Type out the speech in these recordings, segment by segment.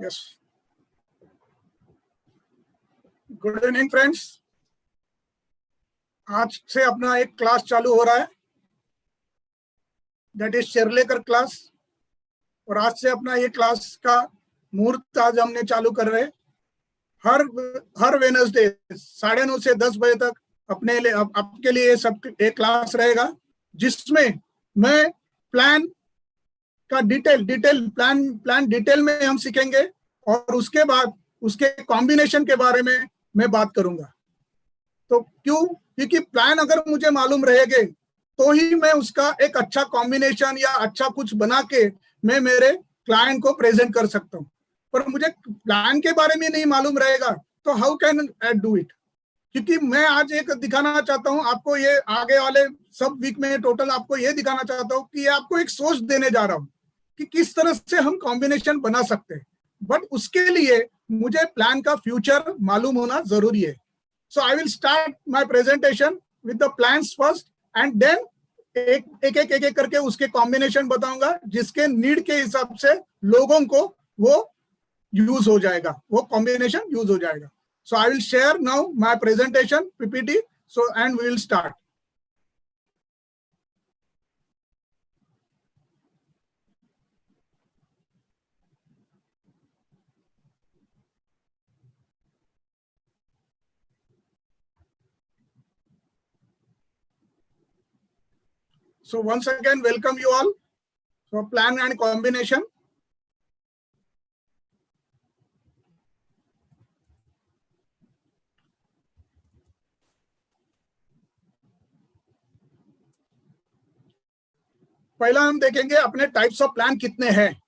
Yes, good evening friends. आज से अपना एक क्लास चालू हो रहा है, दैट इज शेरलेकर क्लास। और आज से अपना ये क्लास का मुहूर्त आज हमने चालू कर रहे हैं। हर वेडनेसडे 9:30 से 10 बजे तक आपके लिए सब एक क्लास रहेगा, जिसमें मैं प्लान का डिटेल प्लान डिटेल में हम सीखेंगे और उसके बाद उसके कॉम्बिनेशन के बारे में मैं बात करूंगा। तो क्योंकि प्लान अगर मुझे मालूम रहेंगे तो ही मैं उसका एक अच्छा कॉम्बिनेशन या अच्छा कुछ बना के मैं मेरे क्लाइंट को प्रेजेंट कर सकता हूँ। पर मुझे प्लान के बारे में नहीं मालूम रहेगा तो how can I do it. क्योंकि मैं आज एक दिखाना चाहता हूँ आपको, ये आगे वाले सब वीक में टोटल आपको ये दिखाना चाहता हूँ कि आपको एक सोच देने जा रहा हूँ कि किस तरह से हम कॉम्बिनेशन बना सकते हैं। बट उसके लिए मुझे प्लान का फ्यूचर मालूम होना जरूरी है। So I will start my presentation with the plans first and then एक करके उसके कॉम्बिनेशन बताऊंगा, जिसके नीड के हिसाब से लोगों को वो यूज हो जाएगा, वो कॉम्बिनेशन यूज हो जाएगा। So I will share now my presentation PPT. So and we will start. So once again, welcome you all. So plan and combination. पहला हम देखेंगे अपने टाइप्स ऑफ प्लान कितने हैं।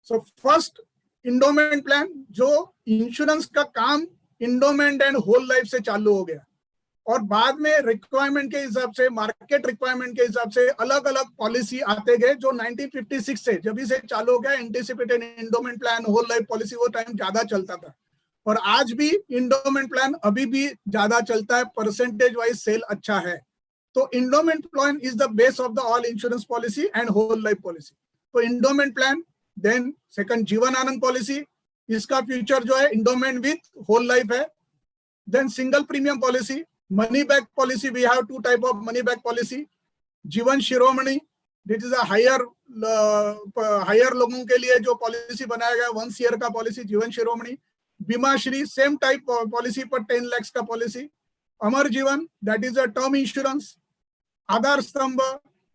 सो फर्स्ट इंडोमेंट प्लान, जो insurance का काम endowment and whole life से चालू हो गया और बाद में रिक्वायरमेंट के हिसाब से, मार्केट रिक्वायरमेंट के हिसाब से अलग अलग पॉलिसी आते गए, जो 1956 से जब से चालू हो गया। Anticipated endowment plan, whole life policy वो टाइम ज्यादा चलता था और आज भी इंडोमेंट प्लान अभी भी ज्यादा चलता है, परसेंटेज वाइज सेल अच्छा है। तो endowment plan is the base of the all insurance policy and whole life policy. तो endowment plan, then second Jeevan Anand policy, इसका फ्यूचर जो है इंडोमेंट विथ होल लाइफ है। Then single premium policy, money back policy, we have two type of money back policy. Jeevan Shiromani, this is a higher लोगों के लिए जो policy बनाया गया 1 ईयर का पॉलिसी, जीवन शिरोमणि। बीमा श्री, सेम टाइप पॉलिसी पर 10 लाख का policy. Amar Jeevan, that is a term insurance. Aadhaar Stambh,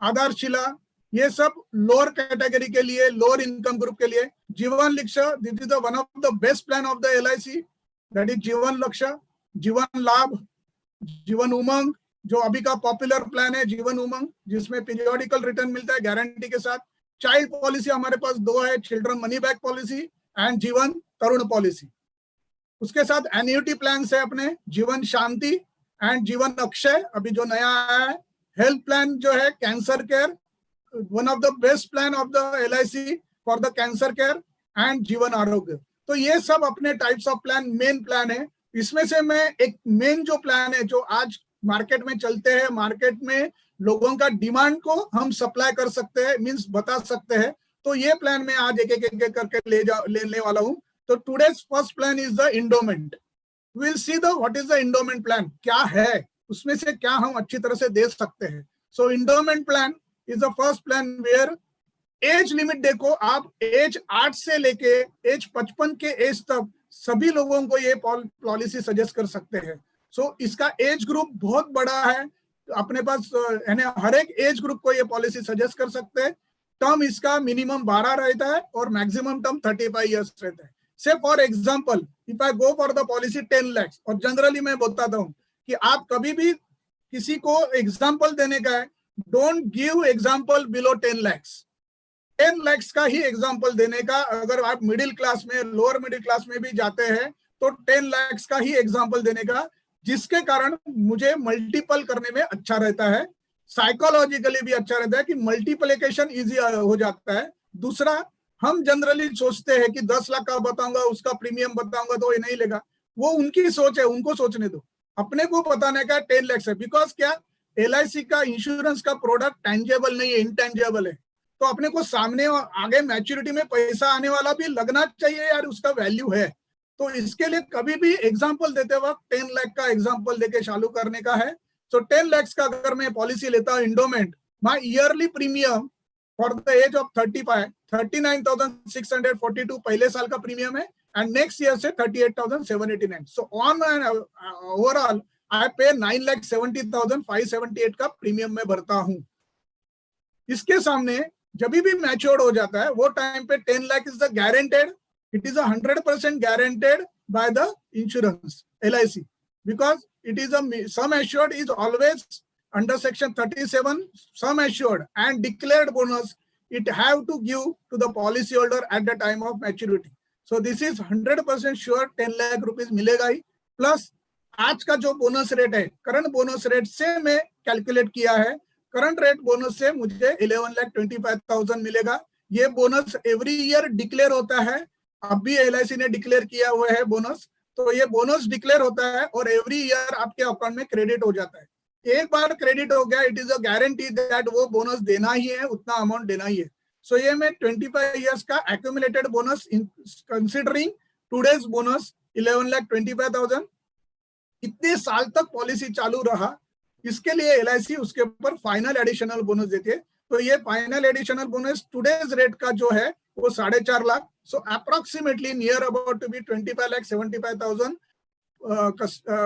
Aadhaarshila, ये सब लोअर कैटेगरी के लिए, लोअर इनकम ग्रुप के लिए। जीवन लक्ष्य, this is one of the best plan of the LIC, that is जीवन लक्ष्य। जीवन लाभ, जीवन उमंग, जो अभी का पॉपुलर प्लान है जीवन उमंग, जिसमें पीरियोडिकल रिटर्न मिलता है गारंटी के साथ। चाइल्ड पॉलिसी हमारे पास 2 है, children money back policy and जीवन तरुण पॉलिसी। उसके साथ एन्युटी प्लान है अपने जीवन शांति एंड जीवन अक्षय, अभी जो नया आया है। हेल्थ प्लान जो है cancer care, one of the best plan of the LIC for the cancer care and जीवन आरोग्य। तो ये सब अपने types of plan, main plan है। इसमें से मैं एक मेन जो प्लान है जो आज मार्केट में चलते हैं, मार्केट में लोगों का डिमांड को हम सप्लाई कर सकते हैं, मींस बता सकते हैं, तो ये प्लान मैं आज एक करके लेने वाला हूं। तो today's first plan is the endowment. Will see the what is the endowment plan, क्या है उसमें से क्या हम अच्छी तरह से दे सकते हैं। So endowment plan is the first plan where age limit देखो आप, एज 8 से लेके एज 55 के एज तक सभी लोगों को ये पॉलिसी सजेस्ट कर सकते हैं। सो इसका एज ग्रुप बहुत बड़ा है अपने पास, यानी हर एक एज ग्रुप को ये पॉलिसी सजेस्ट कर सकते हैं। टर्म इसका मिनिमम 12 रहता है और मैक्सिमम टर्म 35 ईयर्स रहता है। से for example if I go for the policy 10 lakh, और जनरली मैं बताता हूँ कि आप कभी भी किसी को एग्जाम्पल देने का है, don't give example below 10 lakh. 10 lakh का ही एग्जाम्पल देने का, अगर आप मिडिल क्लास में, लोअर मिडिल क्लास में भी जाते हैं तो 10 लाख का ही एग्जाम्पल देने का, जिसके कारण मुझे मल्टीपल करने में अच्छा रहता है, साइकोलॉजिकली भी अच्छा रहता है कि मल्टीप्लिकेशन इजी हो जाता है। दूसरा, हम जनरली सोचते हैं कि 10 लाख का बताऊंगा, उसका प्रीमियम बताऊंगा तो ये नहीं लेगा, वो उनकी सोच है, उनको सोचने दो। अपने को बताने का 10 लाख है, बिकॉज क्या LIC का इंश्योरेंस का प्रोडक्ट टेंजेबल नहीं है, इंटेंजेबल है। तो अपने को सामने और आगे मैच्योरिटी में पैसा आने वाला भी लगना चाहिए यार, उसका वैल्यू है। तो इसके लिए कभी भी एग्जांपल देते वक्त 10 लाख का एग्जांपल देके चालू करने का है। सो 10 लाख का अगर मैं पॉलिसी लेता हूँ endowment, my yearly premium for the age of 35 39,642 पहले साल का प्रीमियम है, एंड नेक्स्ट ईयर से 38,789। So on an overall I पे 9,70,578 का प्रीमियम में भरता हूं। इसके सामने जब भी मैच्योर्ड हो जाता है वो टाइम पे 10 lakh is the guaranteed, it is 100% guaranteed by the insurance LIC, because it is a sum assured is always under section 37 sum assured and declared bonus it have to give to the policy holder at the time of maturity. So this is 100% sure 10 lakh rupees मिलेगा ही, plus आज का जो bonus rate है current bonus rate से मैं calculate किया है, current rate bonus से मुझे 11,25,000 मिलेगा। ये बोनस एवरी ईयर डिक्लेयर होता है, अब भी LIC ने डिक्लेयर किया हुआ है बोनस, तो ये बोनस डिक्लेयर होता है और एवरी ईयर आपके अकाउंट में क्रेडिट हो जाता है। एक बार क्रेडिट हो गया, it is a guarantee that वो बोनस देना ही है, उतना अमाउंट देना ही है। सो ये मैं 25 इयर्स का accumulated bonus considering today's bonus 11,25,000, इतने साल तक पॉलिसी चालू रहा, इसके लिए LIC उसके ऊपर फाइनल एडिशनल बोनस देती है। तो ये final additional bonus today's rate का जो है वो 4.5 lakh, so approximately near about to be 25,75,000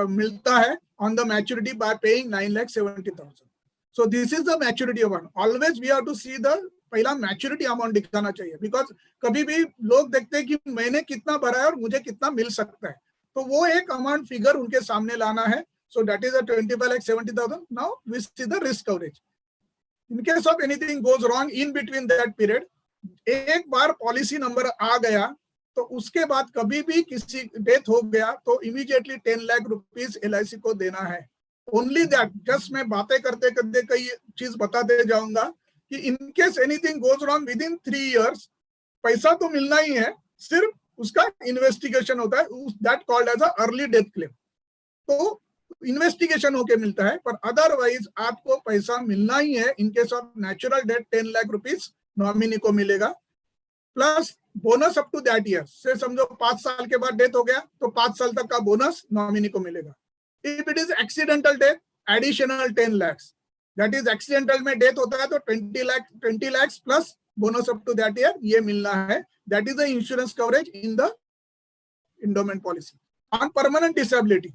मिलता है on the maturity by paying 9,70,000। So this is the maturity amount. Always we have to see the पहला मैच्योरिटी अमाउंट दिखाना चाहिए, बिकॉज कभी भी लोग देखते हैं कि मैंने कितना भरा है और मुझे कितना मिल सकता है, तो वो एक अमाउंट फिगर उनके सामने लाना है। So that is 25,70,000। Now we see the risk coverage in case of anything goes wrong in between that period. एक बार पॉलिसी नंबर आ गया तो उसके बाद कभी भी किसी डेथ हो गया तो इमीडिएटली 10 लाख रुपीस LIC को देना है। ओनली दैट, जस्ट मैं बातें करते करते कई चीज बताते जाऊंगा कि इन case anything goes wrong with in 3 years पैसा तो मिलना ही है, सिर्फ उसका इन्वेस्टिगेशन होता है, that called as a early death claim. तो इन्वेस्टिगेशन होके मिलता है, पर अदरवाइज आपको पैसा मिलना ही है। In case of natural death 10 lakh rupees nominee को मिलेगा, plus bonus up to that year से समझो 5 साल के बाद डेथ हो गया तो 5 साल तक का बोनस नॉमिनी को मिलेगा। If it is accidental death additional 10 lakh, that is accidental में डेथ होता है तो 20 lakh plus bonus up to that year ये मिलना है। That is the insurance coverage in the endowment policy. On permanent disability,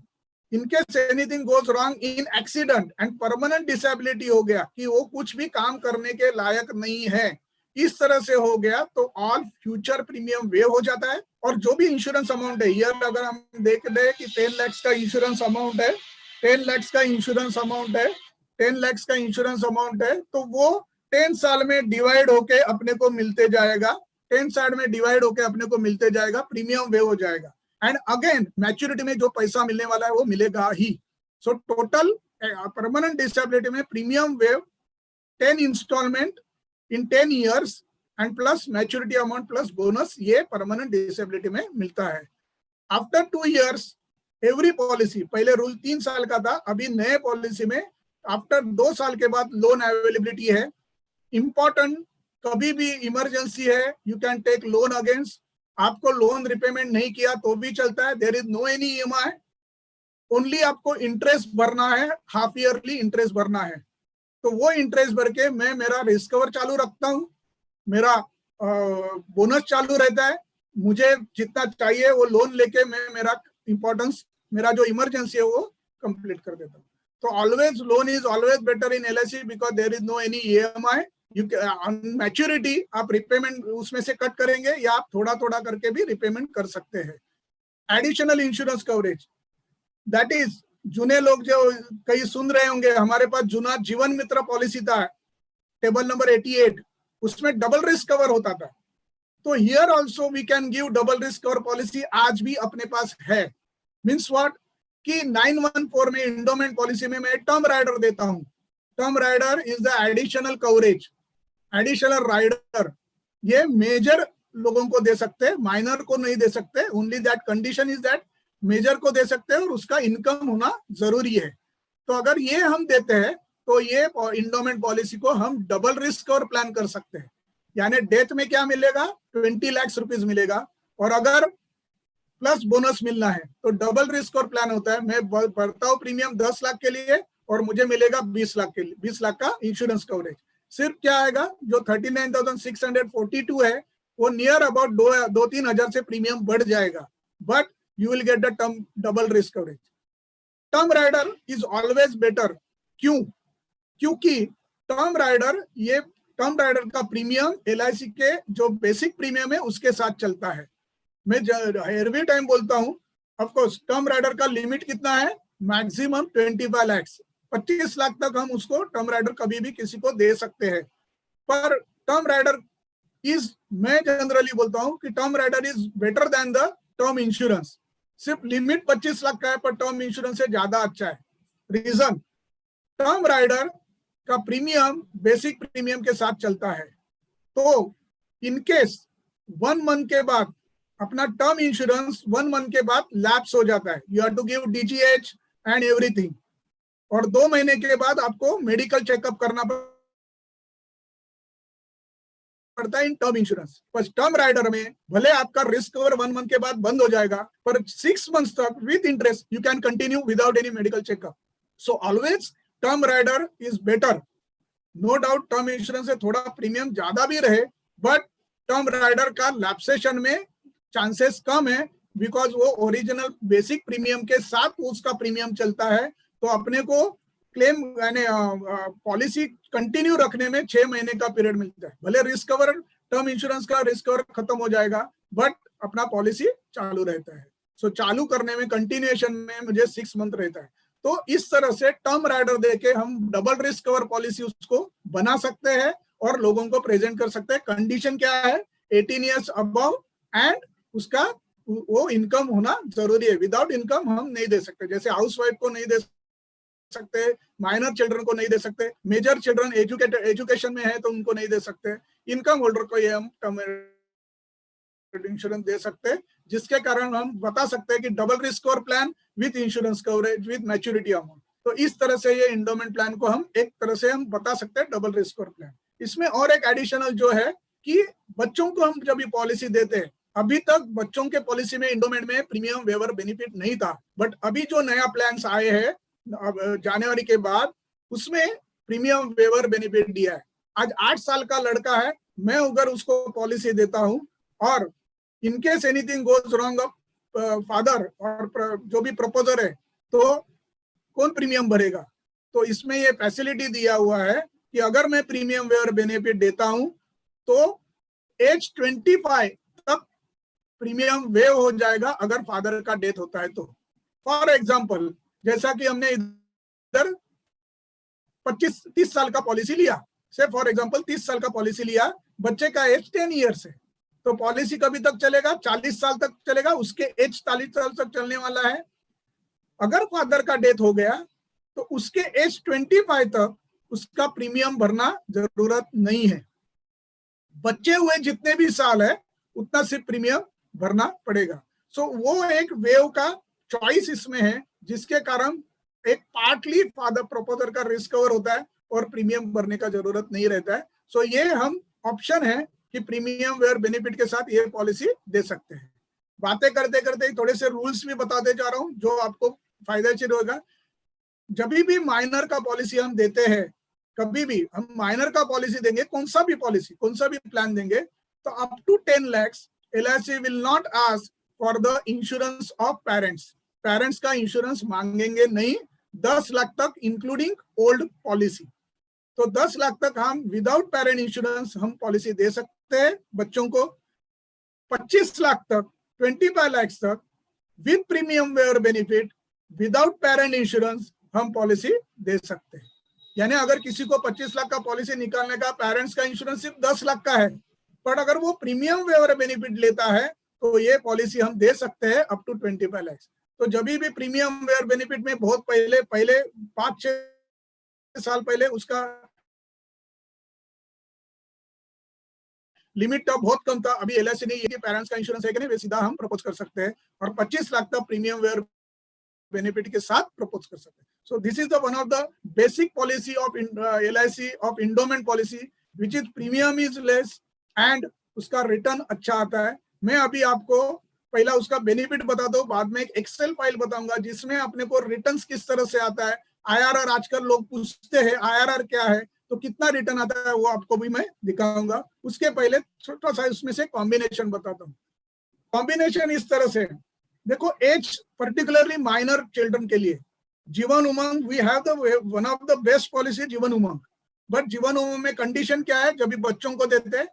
in case anything goes wrong in accident and permanent disability हो गया कि वो कुछ भी काम करने के लायक नहीं है, इस तरह से हो गया तो ऑल फ्यूचर प्रीमियम वेव हो जाता है। और जो भी इंश्योरेंस अमाउंट है, ईयर अगर हम देख ले कि 10 लाख का इंश्योरेंस अमाउंट है, 10 लाख का इंश्योरेंस अमाउंट है, 10 लाख का इंश्योरेंस अमाउंट है, तो वो 10 साल में डिवाइड होके अपने को मिलते जाएगा, 10 साल में डिवाइड होके अपने को मिलते जाएगा, प्रीमियम वेव हो जाएगा, एंड अगेन मैच्योरिटी में जो पैसा मिलने वाला है वो मिलेगा ही। सो टोटल परमानेंट डिसेबिलिटी में premium waive 10 instalment in 10 years and plus maturity amount plus bonus, ये परमानेंट डिसेबिलिटी में मिलता है। आफ्टर 2 years एवरी पॉलिसी, पहले रूल 3 साल का था, अभी नए पॉलिसी में आफ्टर 2 साल के बाद लोन अवेलेबिलिटी है। इंपॉर्टेंट, कभी भी इमरजेंसी है, you can take loan against. आपको लोन रिपेमेंट नहीं किया तो भी चलता है, there is no any EMI, only आपको इंटरेस्ट भरना है, हाफ ईयरली इंटरेस्ट भरना है। तो वो इंटरेस्ट भर के मैं मेरा रिस्क कवर चालू रखता हूँ, मेरा बोनस चालू रहता है, मुझे जितना चाहिए वो लोन लेके मैं मेरा इंपॉर्टेंस, मेरा जो इमरजेंसी है वो कंप्लीट कर देता हूँ। तो always loan is always better in LIC because there is no any EMI। Maturity आप रिपेमेंट उसमें से कट करेंगे या आप थोड़ा थोड़ा करके भी रिपेमेंट कर सकते हैं। Additional insurance coverage, that is, जुने लोग जो कई सुन रहे होंगे, हमारे पास जुना जीवन मित्र पॉलिसी था टेबल नंबर 88, उसमें डबल रिस्क कवर होता था। तो here also we can give double risk cover policy, आज भी अपने पास है। मींस व्हाट कि 914 में इंडोमेंट पॉलिसी में मैं टर्म राइडर देता हूं। Term rider is the additional coverage, additional rider, ये मेजर लोगों को दे सकते हैं, माइनर को नहीं दे सकते। Only that condition is that major को दे सकते हैं और उसका इनकम होना जरूरी है। तो अगर ये हम देते हैं तो ये इंडोमेंट पॉलिसी को हम डबल रिस्क कवर प्लान कर सकते हैं। यानी डेथ में क्या मिलेगा, 20 लाख रुपीज मिलेगा, और अगर प्लस बोनस मिलना है तो डबल रिस्क और प्लान होता है। मैं भरता हूँ प्रीमियम 10 लाख के लिए और मुझे मिलेगा 20 लाख के लिए, 20 लाख का इंश्योरेंस कवरेज। सिर्फ क्या आएगा, जो 39,642 है वो नियर अबाउट 2-3 हजार से प्रीमियम बढ़ जाएगा, but you will get the term double risk coverage. Term rider is always better. क्यों? क्योंकि टर्म राइडर का प्रीमियम LIC के जो बेसिक प्रीमियम है उसके साथ चलता है। मैं एवरी टाइम बोलता हूं, ऑफ कोर्स टर्म राइडर का लिमिट कितना है, मैक्सिमम 25 लाख, 25 लाख तक हम उसको टर्म राइडर कभी भी किसी को दे सकते हैं। पर टर्म राइडर इज, मैं जनरली बोलता हूं कि term rider is better than the term insurance. सिर्फ लिमिट 25 लाख का है पर टर्म इंश्योरेंस से ज्यादा अच्छा है। रीजन, टर्म राइडर का प्रीमियम बेसिक प्रीमियम के साथ चलता है, तो इनकेस 1 मंथ के बाद अपना टर्म इंश्योरेंस 1 मंथ के बाद लैप्स हो जाता है, you have to give DGH and everything, और 2 महीने के बाद आपको मेडिकल चेकअप करना पड़ता है इन टर्म इंश्योरेंस। पर टर्म राइडर में भले आपका रिस्क कवर 1 मंथ के बाद बंद हो जाएगा, पर 6 मंथ्स तक with interest you can continue without any medical checkup. So always term rider is better. No doubt term insurance से थोड़ा प्रीमियम ज्यादा भी रहे, बट टर्म राइडर का लैप्सेशन में चांसेस कम है, बिकॉज वो ओरिजिनल बेसिक प्रीमियम के साथ उसका प्रीमियम चलता है। तो अपने को क्लेम यानी पॉलिसी कंटिन्यू रखने में 6 महीने का पीरियड मिलता है। भले रिस्क कवर, टर्म इंश्योरेंस का रिस्क कवर खत्म हो जाएगा, बट अपना पॉलिसी चालू रहता है। सो चालू करने में कंटिन्यूएशन में मुझे 6 मंथ रहता है। तो इस तरह से टर्म राइडर देके हम डबल रिस्क कवर पॉलिसी उसको बना सकते हैं और लोगों को प्रेजेंट कर सकते हैं। कंडीशन क्या है, 18 ईयर्स अबव एंड उसका वो इनकम होना जरूरी है। विदाउट इनकम हम नहीं दे सकते, जैसे हाउस वाइफ को नहीं दे सकते, माइनर चिल्ड्रन को नहीं दे सकते, मेजर चिल्ड्रन एजुकेशन में है तो उनको नहीं दे सकते। इनकम होल्डर को ये हम टर्म इंश्योरेंस दे सकते हैं, जिसके कारण हम बता सकते हैं कि डबल रिस्क और plan with insurance coverage with maturity amount. तो इस तरह से ये इंडोमेंट प्लान को हम एक तरह से हम बता सकते हैं डबल रिस्क और प्लान। इसमें और एक एडिशनल जो है कि बच्चों को हम जब ये पॉलिसी देते हैं, अभी तक बच्चों के पॉलिसी में इंडोमेंट में प्रीमियम वेवर बेनिफिट नहीं था, बट अभी जो नया प्लान आए हैं जनवरी के बाद, उसमें प्रीमियम वेवर बेनिफिट दिया है। आज 8 साल का लड़का है, मैं अगर उसको पॉलिसी देता हूं और in case anything goes wrong father और जो भी प्रपोजर है, तो कौन प्रीमियम भरेगा? तो इसमें ये फैसिलिटी दिया हुआ है कि अगर मैं प्रीमियम वेवर बेनिफिट देता हूं तो एज 25 तक प्रीमियम वेव हो जाएगा अगर फादर का डेथ होता है तो। फॉर एग्जाम्पल, जैसा कि हमने इधर 25-30 साल का पॉलिसी लिया, से फॉर एग्जांपल 30 साल का पॉलिसी लिया, बच्चे का एज 10 ईयर्स है, तो पॉलिसी कभी तक चलेगा? 40 साल तक चलेगा, उसके एज 40 साल तक चलने वाला है। अगर फादर का डेथ हो गया तो उसके एज 25 तक उसका प्रीमियम भरना जरूरत नहीं है। बच्चे हुए जितने भी साल है उतना सिर्फ प्रीमियम भरना पड़ेगा। सो वो एक वेव का चॉइस इसमें है, जिसके कारण एक पार्टली फादर प्रपोजर का रिस्क कवर होता है और प्रीमियम भरने का जरूरत नहीं रहता है। सो ये हम ऑप्शन है कि प्रीमियम वेयर बेनिफिट के साथ ये पॉलिसी दे सकते हैं। बातें करते करते थोड़े से रूल्स भी बताते जा रहा हूं जो आपको फायदेमंद होगा। जब भी माइनर का पॉलिसी हम देते हैं, कभी भी हम माइनर का पॉलिसी देंगे, कौन सा भी पॉलिसी, कौन सा भी प्लान देंगे, तो up to 10 lakh LIC will not ask for the insurance of parents. Parents का इंश्योरेंस मांगेंगे नहीं, 10 लाख तक इंक्लूडिंग ओल्ड पॉलिसी। तो 10 लाख तक हम विदाउट पेरेंट इंश्योरेंस हम पॉलिसी दे सकते हैं बच्चों को। 25 लाख तक, 25 लाख तक with premium waiver benefit without parent insurance हम पॉलिसी दे सकते हैं। यानी अगर किसी को 25 लाख का पॉलिसी निकालने का, पेरेंट्स का इंश्योरेंस सिर्फ 10 लाख का है, पर अगर वो प्रीमियम वेयर बेनिफिट लेता है तो ये पॉलिसी हम दे सकते हैं अप टू 25 लाख। तो जब भी प्रीमियम वेयर बेनिफिट में बहुत पहले 5-6 साल पहले उसका लिमिट तो बहुत कम था। अभी LIC ने ये पेरेंट्स का इंश्योरेंस है कि नहीं, वे सीधा हम प्रपोज कर सकते हैं और 25 लाख तक प्रीमियम वेयर बेनिफिट के साथ प्रपोज कर सकते हैं। सो this is the one of the basic policy of LIC of endowment policy, which is premium is less and उसका रिटर्न अच्छा आता है। मैं अभी आपको पहला उसका बेनिफिट बताता हूँ, बाद में एक एक्सेल फाइल बताऊंगा जिसमें अपने को रिटर्न्स किस तरह से आता है। आईआरआर आजकल लोग पूछते हैं आईआरआर क्या है, तो कितना रिटर्न आता है वो आपको भी मैं दिखाऊंगा। उसके पहले छोटा सा उसमें से कॉम्बिनेशन बताता हूँ। कॉम्बिनेशन इस तरह से, देखो एज पर्टिकुलरली माइनर चिल्ड्रन के लिए Jeevan Umang we have the one of the best policy Jeevan Umang. But Jeevan Umang में कंडीशन क्या है, जब भी बच्चों को देते हैं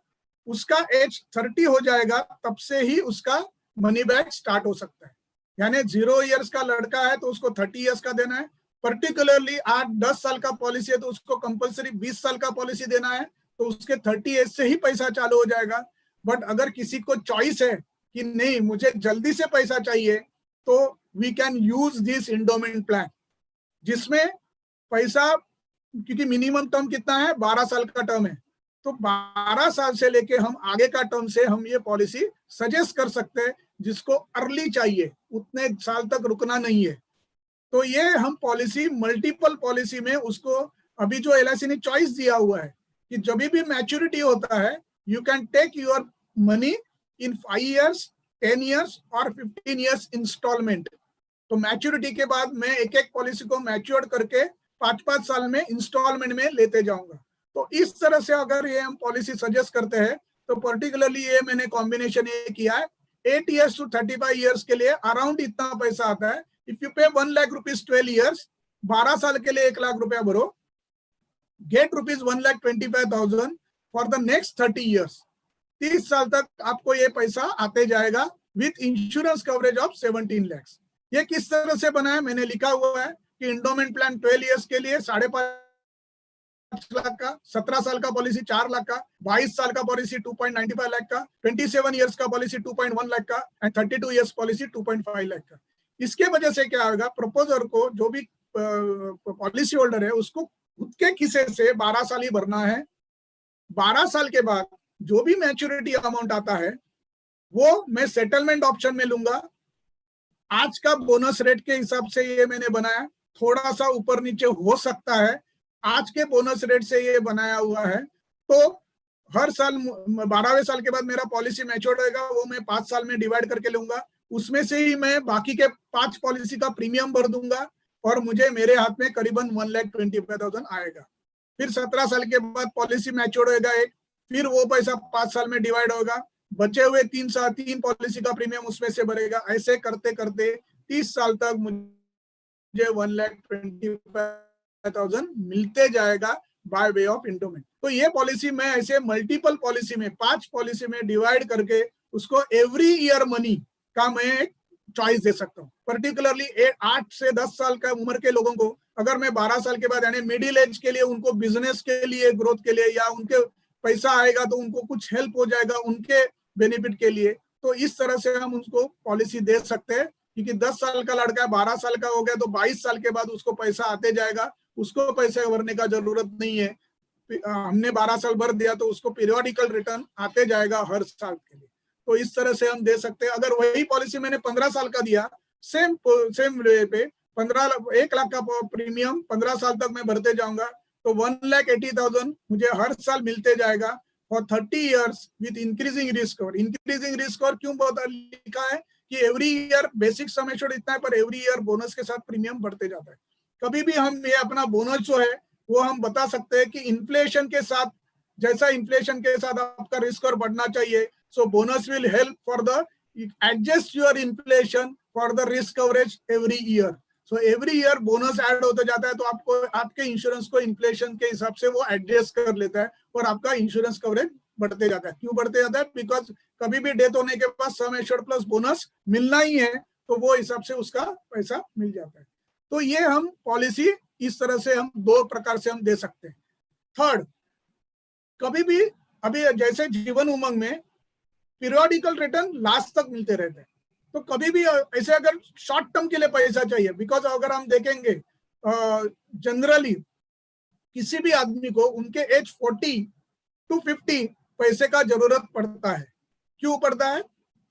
उसका एज 30 हो जाएगा तब से ही उसका मनी बैक स्टार्ट हो सकता है। यानी 0 ईयर्स का लड़का है तो उसको 30 ईयर्स का देना है। पर्टिकुलरली 8-10 साल का पॉलिसी है तो उसको कंपलसरी 20 साल का पॉलिसी देना है, तो उसके 30 एज से ही पैसा चालू हो जाएगा। बट अगर किसी को चॉइस है कि नहीं मुझे जल्दी से पैसा चाहिए, तो we can use this endowment plan, जिसमें पैसा, क्योंकि मिनिमम टर्म कितना है 12 साल का टर्म है, तो 12 साल से लेके हम आगे का टर्म से हम ये पॉलिसी सजेस्ट कर सकते हैं। जिसको अर्ली चाहिए उतने साल तक रुकना नहीं है, तो ये हम पॉलिसी मल्टीपल पॉलिसी में उसको अभी जो एलआईसी ने चॉइस दिया हुआ है कि जब भी मैच्योरिटी होता है you can take your money in 5 years, 10 years और 15 ईयर्स इंस्टॉलमेंट। तो मैच्योरिटी के बाद मैं एक एक पॉलिसी को मैच्योर करके 5-5 साल में इंस्टॉलमेंट में लेते जाऊंगा। तो इस तरह से अगर ये हम पॉलिसी सजेस्ट करते हैं, तो पर्टिकुलरली ये मैंने कॉम्बिनेशन ये किया है 8 ईयर्स टू 35 ईयर्स के लिए अराउंड इतना पैसा आता है। इफ यू पे 1 लाख रुपीज 12 ईयर्स, 12 साल के लिए 1 लाख रुपया भरो, gate rupees 1,25,000 for the next 30 years. 30 साल तक आपको ये पैसा आते जाएगा with insurance coverage of 17 lakh. ये किस तरह से बना है मैंने लिखा हुआ है कि इंडोमेंट प्लान 12 ईयर्स के लिए 5.5 लाख का, 17 साल का पॉलिसी 4 लाख का, 22 साल का पॉलिसी 2.95 लाख का, 27 ईयर्स का पॉलिसी 2.1 लाख का एंड 32 ईयर्स पॉलिसी 2.5 लाख का। इसके वजह से क्या होगा, प्रपोजर को जो भी पॉलिसी होल्डर है उसको खुद के खिसे से 12 साल ही भरना है। 12 साल के बाद जो भी मैच्योरिटी अमाउंट आता है वो मैं सेटलमेंट ऑप्शन में लूंगा। आज का बोनस रेट के हिसाब से ये मैंने बनाया, थोड़ा सा ऊपर नीचे हो सकता है, आज के बोनस रेट से ये बनाया हुआ है। तो हर साल 12वें साल के बाद मेरा पॉलिसी मैच्योर होगा, वो मैं 5 साल में डिवाइड करके लूंगा, उसमें से ही मैं बाकी के 5 पॉलिसी का प्रीमियम भर दूंगा और मुझे मेरे हाथ में करीबन 1,25,000 आएगा। फिर 17 साल के बाद पॉलिसी मैच्योर होगा एक, फिर वो पैसा 5 साल में डिवाइड होगा, बचे हुए 3 पॉलिसी का प्रीमियम उसमें से भरेगा। ऐसे करते करते 30 साल तक मुझे 1,25,000 मिलते जाएगा बाय वे ऑफ इंडोमेंट। तो ये पॉलिसी मैं ऐसे मल्टीपल पॉलिसी में 5 पॉलिसी में डिवाइड करके उसको एवरी ईयर मनी का मैं एक चॉइस दे सकता हूँ। पर्टिकुलरली 8 से 10 साल का उम्र के लोगों को अगर मैं 12 साल के बाद यानी मिडिल एज के लिए उनको बिजनेस के लिए ग्रोथ के लिए या उनके पैसा आएगा तो उनको कुछ हेल्प हो जाएगा उनके बेनिफिट के लिए, तो इस तरह से हम उसको पॉलिसी दे सकते हैं। क्योंकि 10 साल का लड़का है 12 साल का हो गया तो 22 साल के बाद उसको पैसा आते जाएगा, उसको पैसे भरने का जरूरत नहीं है। हमने 12 साल भर दिया तो उसको पीरियोडिकल रिटर्न आते जाएगा हर साल के लिए। तो इस तरह से हम दे सकते हैं। अगर वही पॉलिसी मैंने 15 साल का दिया सेम वे पे 1 लाख का प्रीमियम 15 साल तक मैं भरते जाऊंगा, तो 1,80,000 मुझे हर साल मिलते जाएगा for 30 years with increasing risk cover. Increasing risk cover क्यों लिखा है कि every year basic sum assured इतना है, पर एवरी ईयर बोनस के साथ प्रीमियम बढ़ते जाता है। कभी भी हम ये अपना बोनस जो है वो हम बता सकते हैं कि इन्फ्लेशन के साथ, जैसा इन्फ्लेशन के साथ आपका रिस्क कवर बढ़ना चाहिए, सो bonus will help for the adjust your inflation for the risk coverage every year. So every year bonus add होता जाता है तो आपको आपके इंश्योरेंस को इन्फ्लेशन के हिसाब से वो एडजस्ट कर लेता है और आपका इंश्योरेंस कवरेज बढ़ते जाता है। क्यों बढ़ते जाता है? बिकॉज कभी भी डेथ होने के बाद सम एश्योर्ड प्लस बोनस मिलना ही है, तो वो हिसाब से उसका पैसा मिल जाता है। तो ये हम पॉलिसी इस तरह से हम 2 प्रकार से हम दे सकते हैं। थर्ड, कभी भी अभी जैसे जीवन उमंग में पीरियोडिकल रिटर्न लास्ट तक मिलते रहते हैं, तो कभी भी ऐसे अगर शॉर्ट टर्म के लिए पैसा चाहिए, बिकॉज अगर हम देखेंगे जनरली किसी भी आदमी को उनके एज 40 to 50 पैसे का जरूरत पड़ता है। क्यों पड़ता है?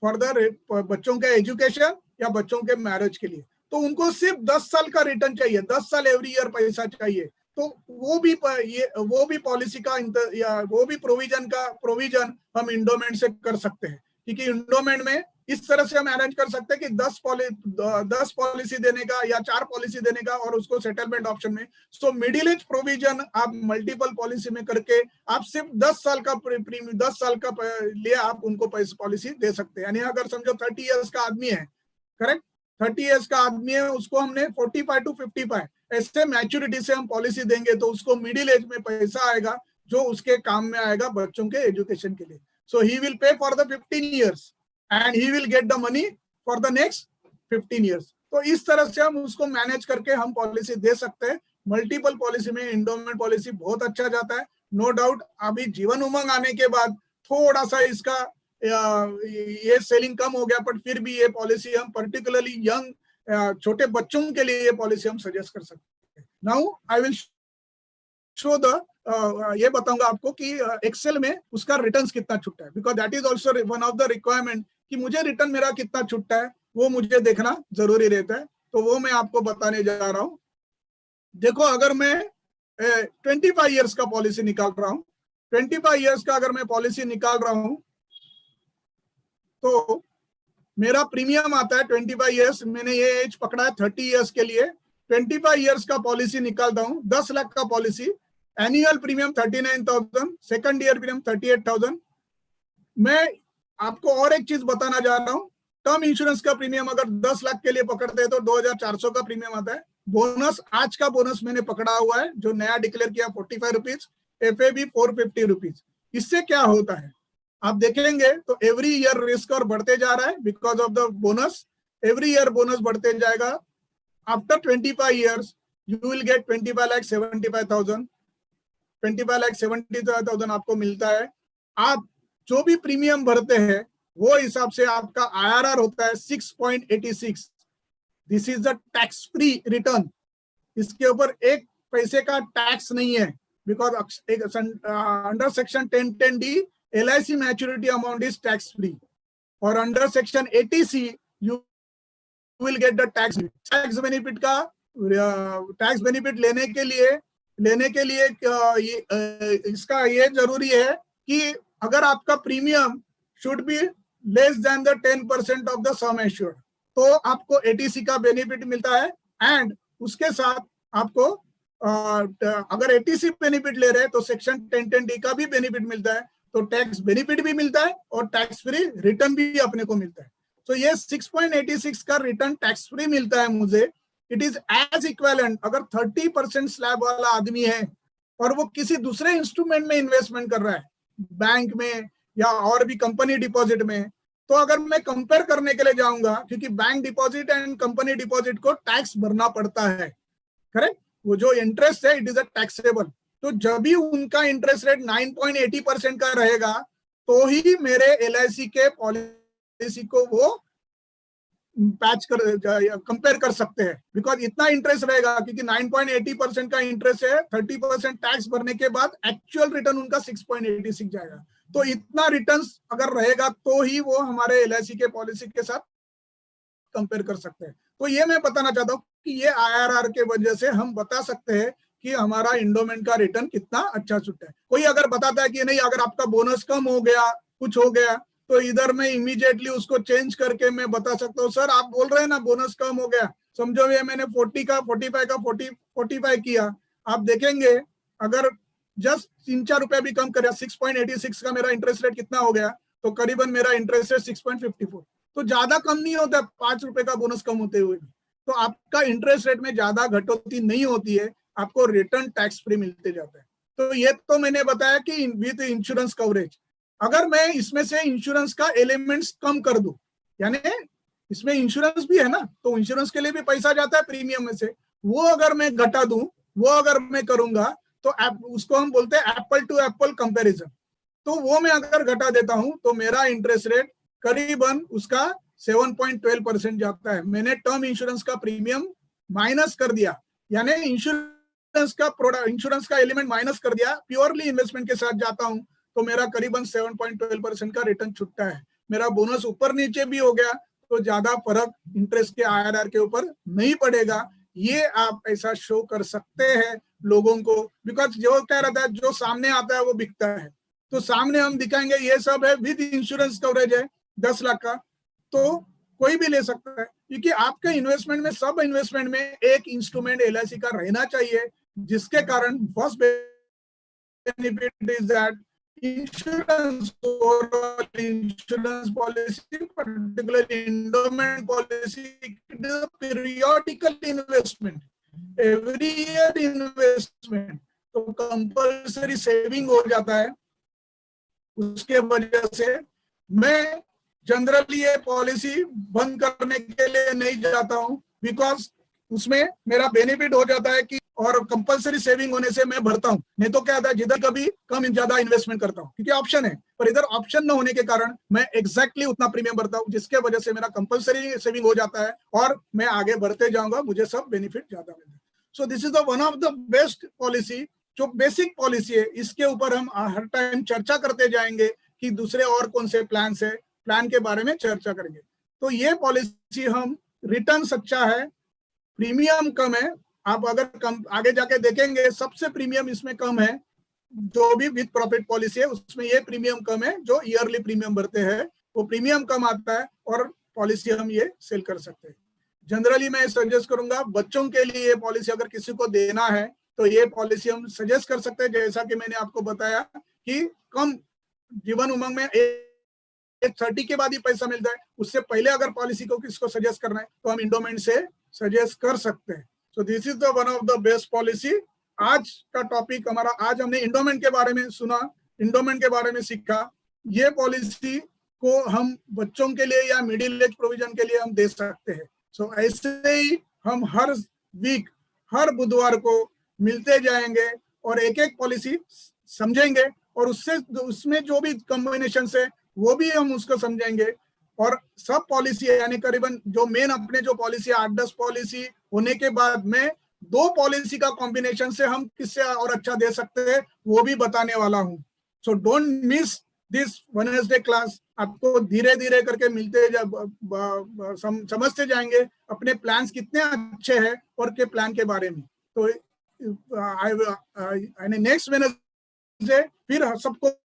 फॉर द बच्चों के एजुकेशन या बच्चों के मैरिज के लिए। तो उनको सिर्फ 10 साल का रिटर्न चाहिए, 10 साल एवरी ईयर पैसा चाहिए। तो वो भी पॉलिसी का या वो भी प्रोविजन हम इंडोमेंट से कर सकते हैं, क्योंकि इंडोमेंट में इस तरह से हम अरेंज कर सकते हैं कि 10 पॉलिसी देने का या 4 पॉलिसी देने का और उसको सेटलमेंट ऑप्शन में। सो मिडिल एज प्रोविजन आप मल्टीपल पॉलिसी में करके आप सिर्फ 10 साल का लिए आप उनको पॉलिसी दे सकते हैं। यानी अगर समझो 30 इयर्स का आदमी है, करेक्ट, 30 इयर्स का आदमी है, उसको हमने 45 to 55 ऐसे मैच्योरिटी से हम पॉलिसी देंगे तो उसको मिडिल एज में पैसा आएगा जो उसके काम में आएगा बच्चों के एजुकेशन के लिए। So he will pay for the 15 years and he will get the money for the next 15 years। तो इस तरह से हम उसको मैनेज करके हम पॉलिसी दे सकते हैं। मल्टीपल पॉलिसी में इंडोमेंट पॉलिसी बहुत अच्छा जाता है, नो डाउट। अभी जीवन उमंग आने के बाद थोड़ा सा इसका ये सेलिंग कम हो गया, बट फिर भी ये पॉलिसी हम पर्टिकुलरली यंग छोटे बच्चों के लिए ये पॉलिसी हम सजेस्ट कर सकते हैं। Now I will show the ये बताऊंगा आपको कि एक्सेल में उसका रिटर्न्स कितना छुट्टा है, because that is also one of the requirement कि मुझे रिटर्न मेरा कितना छुट्टा है वो मुझे देखना जरूरी रहता है। तो वो मैं आपको बताने जा रहा हूं। देखो, अगर मैं 25 इयर्स का पॉलिसी निकाल रहा हूं, 25 इयर्स का अगर मैं पॉलिसी निकाल रहा हूं तो मेरा प्रीमियम आता है 25 इयर्स। मैंने ये एज पकड़ा है 30 इयर्स के लिए। 25 इयर्स का पॉलिसी निकालता हूं, 10 लाख का policy, annual premium 39,000, second year premium 38,000। मैं आपको और एक चीज बताना जा रहा हूं, टर्म इंश्योरेंस का प्रीमियम अगर 10 लाख के लिए पकड़ते हैं तो 2,400 का प्रीमियम आता है। बोनस, आज का बोनस मैंने पकड़ा हुआ है जो नया डिक्लेयर किया 45 रुपीज, FAB 450 रुपीज। इससे क्या होता है आप देखेंगे तो एवरी ईयर रिस्क और बढ़ते जा रहा है because of the bonus. Every year bonus बढ़ते जाएगा। After 25 years you will get 25,75,000, 25,75,000 आपको मिलता है। आप जो भी प्रीमियम भरते हैं वो हिसाब से आपका IRR होता है 6.86। This is the tax free return. इसके ऊपर एक पैसे का टैक्स नहीं है because under section 1010D LIC maturity amount is tax free, और under section 80C you will get the tax benefit का। टैक्स बेनिफिट लेने के लिए इसका ये जरूरी है कि अगर आपका premium should be less than the 10% of the sum assured तो आपको 80C का बेनिफिट मिलता है। एंड उसके साथ आपको अगर 80C बेनिफिट ले रहे हैं तो सेक्शन 1010D का भी बेनिफिट मिलता है। तो टैक्स बेनिफिट भी मिलता है और टैक्स फ्री रिटर्न भी अपने को मिलता है। तो ये 6.86 का रिटर्न टैक्स फ्री मिलता है मुझे। इट इज एज इक्विवेलेंट, अगर 30% स्लैब वाला आदमी है और वो किसी दूसरे इंस्ट्रूमेंट में इन्वेस्टमेंट कर रहा है, बैंक में या और भी कंपनी डिपॉजिट में, तो अगर मैं कंपेयर करने के लिए जाऊंगा, क्योंकि bank deposit and company deposit को टैक्स भरना पड़ता है, करेक्ट, वो जो इंटरेस्ट है इट इज अ टैक्सेबल। तो जब भी उनका इंटरेस्ट रेट 9.80% का रहेगा तो ही मेरे LIC के पॉलिसी को वो कंपेयर कर सकते हैं। बिकॉज इतना इंटरेस्ट रहेगा, क्योंकि 9.80% का इंटरेस्ट है, 30% टैक्स भरने के बाद एक्चुअल रिटर्न उनका 6.86 जाएगा। तो इतना रिटर्न अगर रहेगा तो ही वो हमारे LIC के पॉलिसी के साथ कंपेयर कर सकते हैं। तो ये मैं बताना चाहता हूँ कि ये IRR के वजह से हम बता सकते हैं कि हमारा इंडोमेंट का रिटर्न कितना अच्छा छुट्टा है। कोई अगर बताता है कि नहीं अगर आपका बोनस कम हो गया, कुछ हो गया, तो इधर मैं इमीडिएटली उसको चेंज करके मैं बता सकता हूँ, सर आप बोल रहे हैं ना बोनस कम हो गया, समझो ये मैंने 40 का 45 का 45 किया, आप देखेंगे अगर जस्ट 3-4 रुपया भी कम कर 6.86 का मेरा इंटरेस्ट रेट कितना हो गया, तो करीबन मेरा इंटरेस्ट रेट 6.54। तो ज्यादा कम नहीं होता 5 रुपए का बोनस कम होते हुए भी। तो आपका इंटरेस्ट रेट में ज्यादा घटोती नहीं होती है, आपको रिटर्न टैक्स फ्री मिलते जाता है। तो ये तो मैंने बताया कि विद इंश्योरेंस कवरेज। अगर मैं इसमें से इंश्योरेंस का एलिमेंट्स कम कर दूं, यानी इसमें इंश्योरेंस भी है ना, तो इंश्योरेंस के लिए भी पैसा जाता है प्रीमियम में से, वो अगर मैं घटा दूं, वो अगर मैं करूंगा तो उसको हम बोलते हैं एप्पल टू एप्पल कंपैरिजन। तो वो मैं अगर घटा देता हूं तो मेरा इंटरेस्ट रेट करीबन उसका 7.12% जाता है। मैंने टर्म इंश्योरेंस का प्रीमियम माइनस कर दिया, यानी इंश्योरेंस का एलिमेंट माइनस कर दिया, प्योरली इन्वेस्टमेंट के साथ जाता हूं तो मेरा करीबन 7.12% का रिटर्न छुट्टा है। मेरा बोनस ऊपर नीचे भी हो गया तो ज्यादा फर्क इंटरेस्ट के IRR के ऊपर नहीं पड़ेगा, ये आप ऐसा शो कर सकते हैं लोगों को, बिकॉज जो क्या रहता है, जो सामने आता है वो बिकता है। तो सामने हम दिखाएंगे ये सब है, विद इंश्योरेंस कवरेज है 10 लाख का, तो कोई भी ले सकता है। क्योंकि आपके इन्वेस्टमेंट में, सब इन्वेस्टमेंट में एक इंस्ट्रूमेंट LIC का रहना चाहिए, जिसके कारण first benefit is that insurance, overall insurance policy, particularly endowment policy, it is a periodical investment, every year investment, तो कंपल्सरी सेविंग हो जाता है। उसके वजह से मैं जनरली ये पॉलिसी बंद करने के लिए नहीं जाता हूं, बिकॉज उसमें मेरा बेनिफिट हो जाता है कि, और कंपलसरी सेविंग होने से मैं भरता हूं। नहीं तो क्या होता है, जिधर कभी कम ज्यादा इन्वेस्टमेंट करता हूं, क्योंकि ऑप्शन है, पर इधर ऑप्शन न होने के कारण मैं एग्जैक्टली उतना प्रीमियम भरता हूं, जिसके वजह से मेरा कंपलसरी सेविंग हो जाता है और मैं आगे बढ़ते जाऊंगा, मुझे सब बेनिफिट ज्यादा मिलता है। सो this is the one of the best policy, जो बेसिक पॉलिसी है। इसके ऊपर हम हर टाइम चर्चा करते जाएंगे कि दूसरे और कौन से प्लान है, प्लान के बारे में चर्चा करेंगे। तो ये पॉलिसी हम, रिटर्न अच्छा है, प्रीमियम कम है। आप अगर कम आगे जाके देखेंगे, सबसे प्रीमियम इसमें कम है, जो भी विद प्रॉफिट पॉलिसी है उसमें ये प्रीमियम कम है। जो ईयरली प्रीमियम भरते हैं वो प्रीमियम कम आता है, और पॉलिसी हम ये सेल कर सकते हैं। जनरली मैं सजेस्ट करूंगा बच्चों के लिए ये पॉलिसी अगर किसी को देना है तो ये पॉलिसी हम सजेस्ट कर सकते हैं। जैसा कि मैंने आपको बताया कि कम जीवन उमंग में 30 के बाद ही पैसा मिलता है, उससे पहले अगर पॉलिसी को किसको सजेस्ट करना है तो हम इंडोमेंट से सजेस्ट कर सकते हैं। सो this is the one of the best policy. आज का टॉपिक हमारा, आज हमने इंडोमेंट के बारे में सुना, इंडोमेंट के बारे में सीखा। ये पॉलिसी को हम बच्चों के लिए या मिडिल एज प्रोविजन के लिए हम दे सकते हैं। सो ऐसे ही हम हर वीक, हर बुधवार को मिलते जाएंगे और एक एक पॉलिसी समझेंगे, और उससे उसमें जो भी कॉम्बिनेशन है वो भी हम उसको समझेंगे। और सब पॉलिसी यानी करीबन जो मेन अपने जो पॉलिसी 8-10 पॉलिसी होने के बाद में 2 पॉलिसी का कॉम्बिनेशन से हम किससे और अच्छा दे सकते हैं वो भी बताने वाला हूं। सो don't miss this Wednesday class. आपको धीरे धीरे करके मिलते समझते जाएंगे अपने प्लान्स कितने अच्छे हैं और के प्लान के बारे में। तो नेक्स्ट वेडनेसडे फिर सबको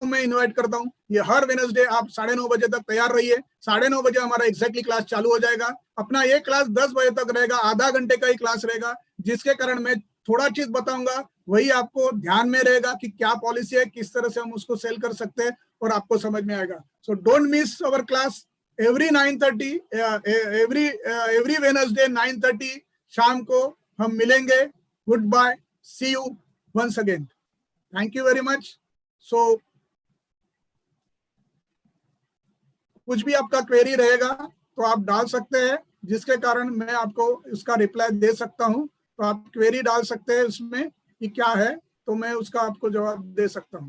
मैं इनवाइट करता हूं। ये हर वेडनेसडे आप 9:30 बजे तक तैयार रहिए। 9:30 बजे हमारा एग्जैक्टली क्लास चालू हो जाएगा। अपना ये क्लास 10 बजे तक रहेगा, आधा घंटे का ही क्लास रहेगा, जिसके कारण मैं थोड़ा चीज बताऊंगा, वही आपको ध्यान में रहेगा कि क्या पॉलिसी है, किस तरह से हम उसको सेल कर सकते हैं, और आपको समझ में आएगा। So don't miss our class every 9:30, every Wednesday 9:30 शाम को हम मिलेंगे। Goodbye, see you once again, thank you very much. So कुछ भी आपका क्वेरी रहेगा तो आप डाल सकते हैं, जिसके कारण मैं आपको उसका रिप्लाई दे सकता हूं। तो आप क्वेरी डाल सकते हैं उसमें कि क्या है, तो मैं उसका आपको जवाब दे सकता हूं।